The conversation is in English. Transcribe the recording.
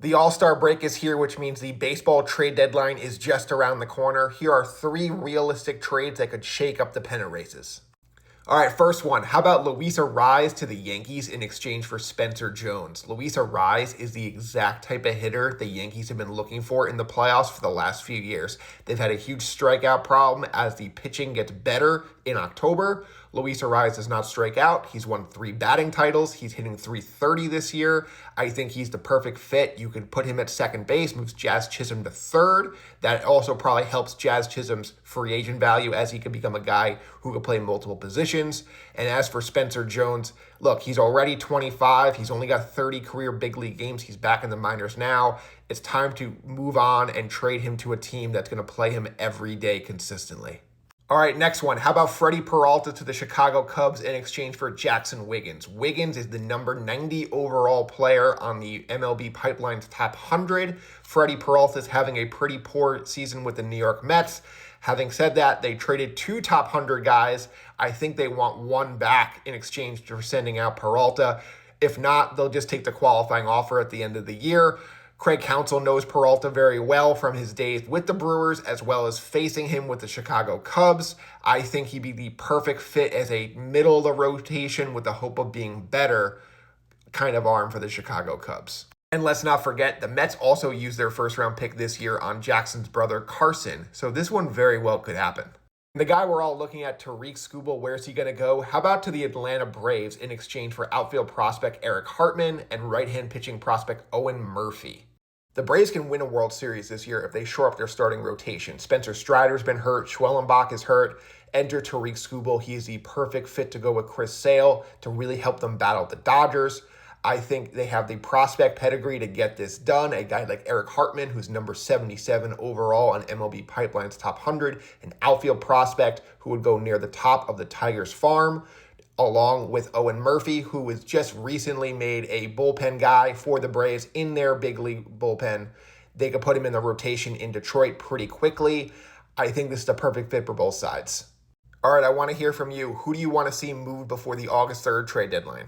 The All-Star break is here, which means the baseball trade deadline is just around the corner. Here are 3 realistic trades that could shake up the pennant races. All right, first one. How about Luis Arraez to the Yankees in exchange for Spencer Jones? Luis Arraez is the exact type of hitter the Yankees have been looking for in the playoffs for the last few years. They've had a huge strikeout problem as the pitching gets better in October. Luis Arraez does not strike out. He's won 3 batting titles. He's hitting .330 this year. I think he's the perfect fit. You could put him at second base, moves Jazz Chisholm to third. That also probably helps Jazz Chisholm's free agent value as he could become a guy who could play multiple positions. And as for Spencer Jones, look, he's already 25. He's only got 30 career big league games. He's back in the minors now. It's time to move on and trade him to a team that's going to play him every day consistently. All right, next one. How about Freddie Peralta to the Chicago Cubs in exchange for Jackson Wiggins? Wiggins is the number 90 overall player on the MLB Pipeline's top 100. Freddie Peralta is having a pretty poor season with the New York Mets. Having said that, they traded 2 top 100 guys. I think they want 1 back in exchange for sending out Peralta. If not, they'll just take the qualifying offer at the end of the year. Craig Counsell knows Peralta very well from his days with the Brewers as well as facing him with the Chicago Cubs. I think he'd be the perfect fit as a middle of the rotation with the hope of being better kind of arm for the Chicago Cubs. And let's not forget, the Mets also used their first round pick this year on Jackson's brother Carson. So this one very well could happen. The guy we're all looking at, Tariq Skubal, where's he going to go? How about to the Atlanta Braves in exchange for outfield prospect Eric Hartman and right-hand pitching prospect Owen Murphy? The Braves can win a World Series this year if they shore up their starting rotation. Spencer Strider's been hurt. Schwellenbach is hurt. Enter Tariq Skubal. He is the perfect fit to go with Chris Sale to really help them battle the Dodgers. I think they have the prospect pedigree to get this done. A guy like Eric Hartman, who's number 77 overall on MLB Pipeline's top 100, an outfield prospect who would go near the top of the Tigers farm, along with Owen Murphy, who was just recently made a bullpen guy for the Braves in their big league bullpen. They could put him in the rotation in Detroit pretty quickly. I think this is the perfect fit for both sides. All right, I want to hear from you. Who do you want to see moved before the August 3rd trade deadline?